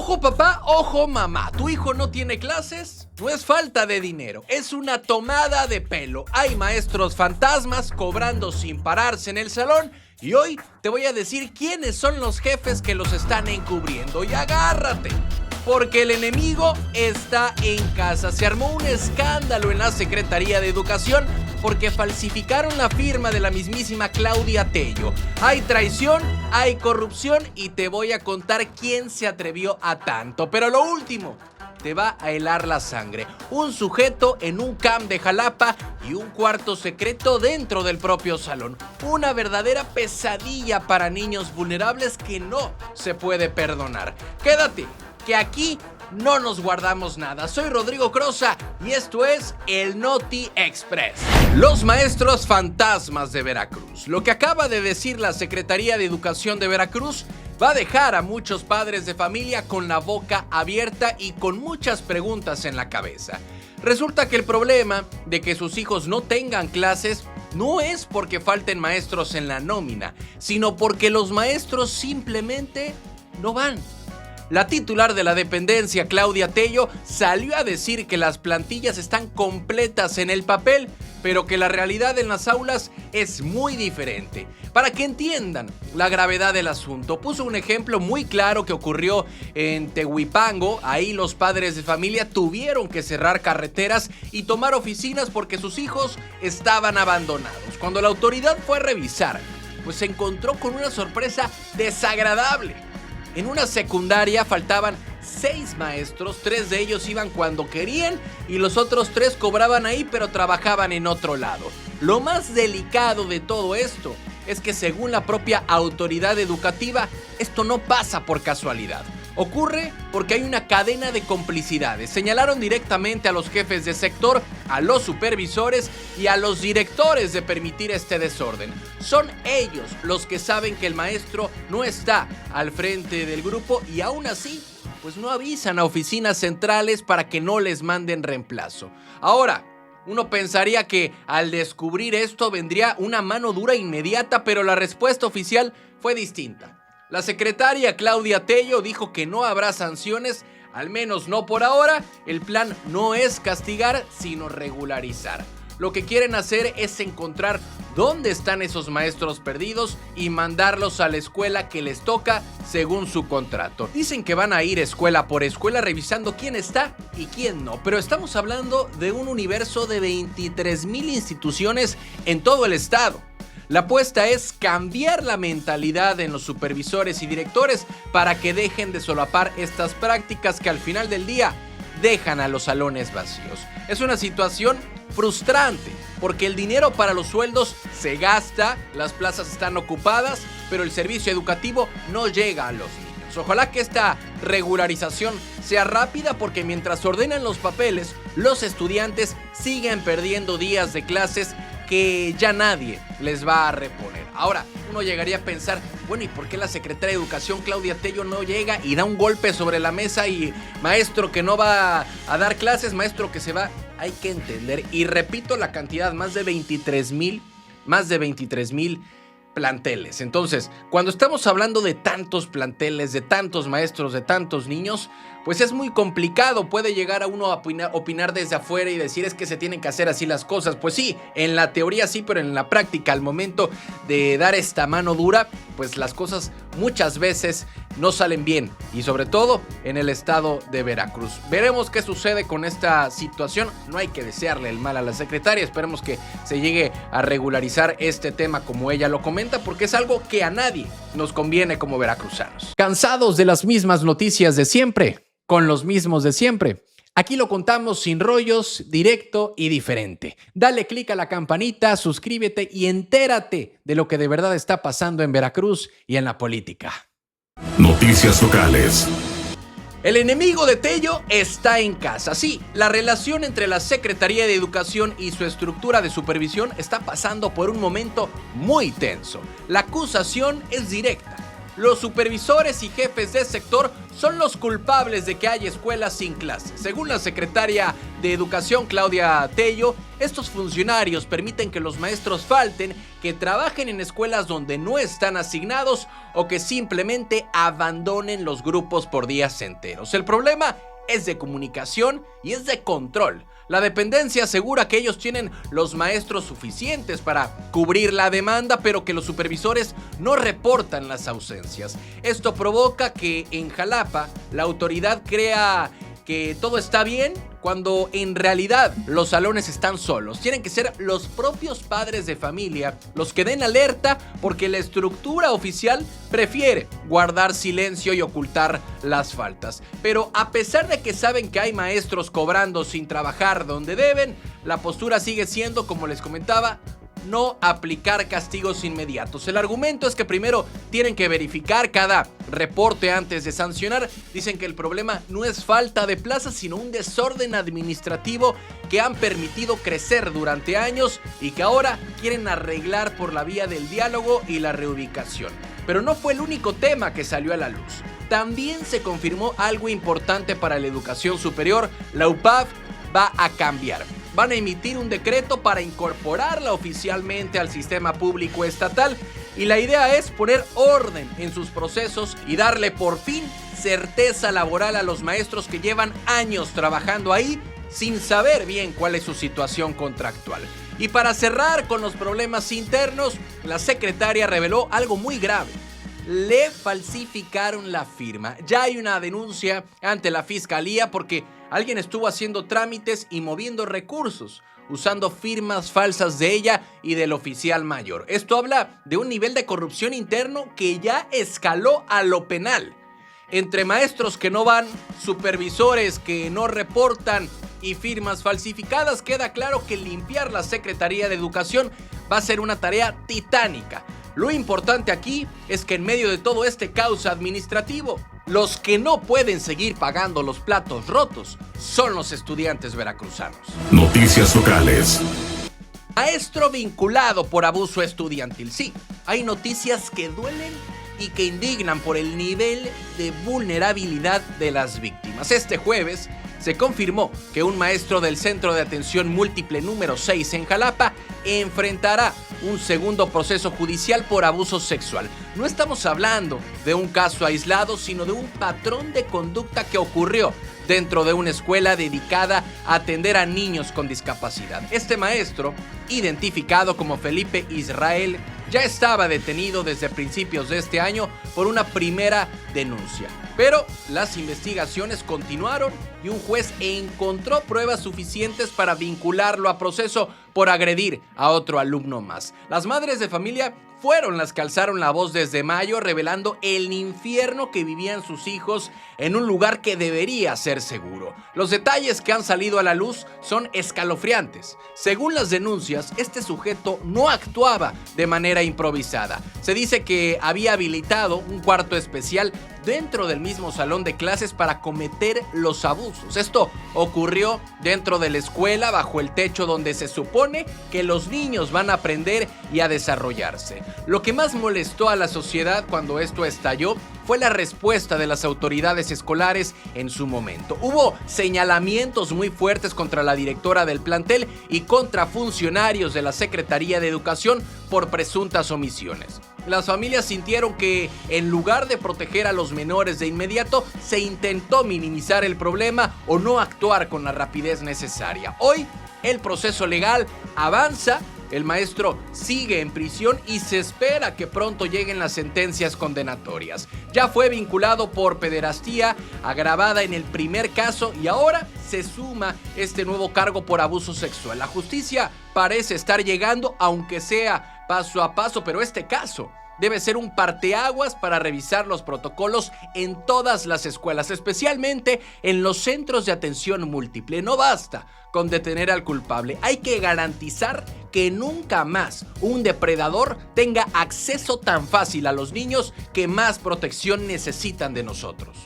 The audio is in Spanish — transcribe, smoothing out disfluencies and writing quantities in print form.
Ojo papá, ojo mamá, ¿tu hijo no tiene clases? No es falta de dinero, es una tomada de pelo. Hay maestros fantasmas cobrando sin pararse en el salón y hoy te voy a decir quiénes son los jefes que los están encubriendo. Y agárrate, porque el enemigo está en casa. Se armó un escándalo en la Secretaría de Educación porque falsificaron la firma de la mismísima Claudia Tello. Hay traición, hay corrupción y te voy a contar quién se atrevió a tanto. Pero lo último, te va a helar la sangre. Un sujeto en un camp de Jalapa y un cuarto secreto dentro del propio salón. Una verdadera pesadilla para niños vulnerables que no se puede perdonar. Quédate, que aquí no nos guardamos nada. Soy Rodrigo Crosa y esto es el Noti Express. Los maestros fantasmas de Veracruz. Lo que acaba de decir la Secretaría de Educación de Veracruz va a dejar a muchos padres de familia con la boca abierta y con muchas preguntas en la cabeza. Resulta que el problema de que sus hijos no tengan clases no es porque falten maestros en la nómina, sino porque los maestros simplemente no van. La titular de la dependencia, Claudia Tello, salió a decir que las plantillas están completas en el papel, pero que la realidad en las aulas es muy diferente. Para que entiendan la gravedad del asunto, puso un ejemplo muy claro que ocurrió en Tehuipango. Ahí los padres de familia tuvieron que cerrar carreteras y tomar oficinas porque sus hijos estaban abandonados. Cuando la autoridad fue a revisar, pues se encontró con una sorpresa desagradable. En una secundaria faltaban 6 maestros, 3 de ellos iban cuando querían y los otros 3 cobraban ahí pero trabajaban en otro lado. Lo más delicado de todo esto es que según la propia autoridad educativa, esto no pasa por casualidad. Ocurre porque hay una cadena de complicidades. Señalaron directamente a los jefes de sector, a los supervisores y a los directores de permitir este desorden. Son ellos los que saben que el maestro no está al frente del grupo y aún así, pues no avisan a oficinas centrales para que no les manden reemplazo. Ahora, uno pensaría que al descubrir esto vendría una mano dura inmediata, pero la respuesta oficial fue distinta. La secretaria Claudia Tello dijo que no habrá sanciones, al menos no por ahora. El plan no es castigar, sino regularizar. Lo que quieren hacer es encontrar dónde están esos maestros perdidos y mandarlos a la escuela que les toca según su contrato. Dicen que van a ir escuela por escuela revisando quién está y quién no, pero estamos hablando de un universo de 23,000 instituciones en todo el estado. La apuesta es cambiar la mentalidad en los supervisores y directores para que dejen de solapar estas prácticas que al final del día dejan a los salones vacíos. Es una situación frustrante porque el dinero para los sueldos se gasta, las plazas están ocupadas, pero el servicio educativo no llega a los niños. Ojalá que esta regularización sea rápida porque mientras ordenan los papeles, los estudiantes siguen perdiendo días de clases que ya nadie les va a reponer. Ahora, uno llegaría a pensar, bueno, ¿y por qué la secretaria de Educación, Claudia Tello, no llega y da un golpe sobre la mesa y maestro que no va a dar clases, maestro que se va? Hay que entender, y repito la cantidad, más de 23,000 planteles. Entonces, cuando estamos hablando de tantos planteles, de tantos maestros, de tantos niños, pues es muy complicado. Puede llegar a uno a opinar desde afuera y decir es que se tienen que hacer así las cosas. Pues sí, en la teoría sí, pero en la práctica, al momento de dar esta mano dura, pues las cosas muchas veces no salen bien, y sobre todo en el estado de Veracruz. Veremos qué sucede con esta situación. No hay que desearle el mal a la secretaria. Esperemos que se llegue a regularizar este tema como ella lo comenta, porque es algo que a nadie nos conviene como veracruzanos. ¿Cansados de las mismas noticias de siempre? Con los mismos de siempre. Aquí lo contamos sin rollos, directo y diferente. Dale click a la campanita, suscríbete y entérate de lo que de verdad está pasando en Veracruz y en la política. Noticias locales. El enemigo de Tello está en casa. Sí, la relación entre la Secretaría de Educación y su estructura de supervisión está pasando por un momento muy tenso. La acusación es directa. Los supervisores y jefes de sector son los culpables de que haya escuelas sin clases. Según la secretaria de Educación, Claudia Tello, estos funcionarios permiten que los maestros falten, que trabajen en escuelas donde no están asignados o que simplemente abandonen los grupos por días enteros. El problema es de comunicación y es de control. La dependencia asegura que ellos tienen los maestros suficientes para cubrir la demanda, pero que los supervisores no reportan las ausencias. Esto provoca que en Jalapa la autoridad crea que todo está bien cuando en realidad los salones están solos. Tienen que ser los propios padres de familia los que den alerta, porque la estructura oficial prefiere guardar silencio y ocultar las faltas. Pero a pesar de que saben que hay maestros cobrando sin trabajar donde deben, la postura sigue siendo, como les comentaba, no aplicar castigos inmediatos. El argumento es que primero tienen que verificar cada reporte antes de sancionar. Dicen que el problema no es falta de plazas, sino un desorden administrativo que han permitido crecer durante años y que ahora quieren arreglar por la vía del diálogo y la reubicación. Pero no fue el único tema que salió a la luz. También se confirmó algo importante para la educación superior. La UPAV va a cambiar. Van a emitir un decreto para incorporarla oficialmente al sistema público estatal, y la idea es poner orden en sus procesos y darle por fin certeza laboral a los maestros que llevan años trabajando ahí sin saber bien cuál es su situación contractual. Y para cerrar con los problemas internos, la secretaria reveló algo muy grave. Le falsificaron la firma. Ya hay una denuncia ante la fiscalía porque alguien estuvo haciendo trámites y moviendo recursos usando firmas falsas de ella y del oficial mayor. Esto habla de un nivel de corrupción interno que ya escaló a lo penal. Entre maestros que no van, supervisores que no reportan y firmas falsificadas, queda claro que limpiar la Secretaría de Educación va a ser una tarea titánica. Lo importante aquí es que en medio de todo este caos administrativo, los que no pueden seguir pagando los platos rotos son los estudiantes veracruzanos. Noticias locales. Maestro vinculado por abuso estudiantil. Sí, hay noticias que duelen y que indignan por el nivel de vulnerabilidad de las víctimas. Este jueves se confirmó que un maestro del Centro de Atención Múltiple número 6 en Jalapa enfrentará un segundo proceso judicial por abuso sexual. No estamos hablando de un caso aislado, sino de un patrón de conducta que ocurrió dentro de una escuela dedicada a atender a niños con discapacidad. Este maestro, identificado como Felipe Israel, ya estaba detenido desde principios de este año por una primera denuncia. Pero las investigaciones continuaron y un juez encontró pruebas suficientes para vincularlo a proceso por agredir a otro alumno más. Las madres de familia fueron las que alzaron la voz desde mayo, revelando el infierno que vivían sus hijos en un lugar que debería ser seguro. Los detalles que han salido a la luz son escalofriantes. Según las denuncias, este sujeto no actuaba de manera improvisada. Se dice que había habilitado un cuarto especial dentro del mismo salón de clases para cometer los abusos. Esto ocurrió dentro de la escuela, bajo el techo donde se supone que los niños van a aprender y a desarrollarse. Lo que más molestó a la sociedad cuando esto estalló fue la respuesta de las autoridades escolares en su momento. Hubo señalamientos muy fuertes contra la directora del plantel y contra funcionarios de la Secretaría de Educación por presuntas omisiones. Las familias sintieron que en lugar de proteger a los menores de inmediato, se intentó minimizar el problema o no actuar con la rapidez necesaria. Hoy, el proceso legal avanza. El maestro sigue en prisión y se espera que pronto lleguen las sentencias condenatorias. Ya fue vinculado por pederastía agravada en el primer caso y ahora se suma este nuevo cargo por abuso sexual. La justicia parece estar llegando, aunque sea paso a paso, pero este caso debe ser un parteaguas para revisar los protocolos en todas las escuelas, especialmente en los centros de atención múltiple. No basta con detener al culpable, hay que garantizar que nunca más un depredador tenga acceso tan fácil a los niños que más protección necesitan de nosotros.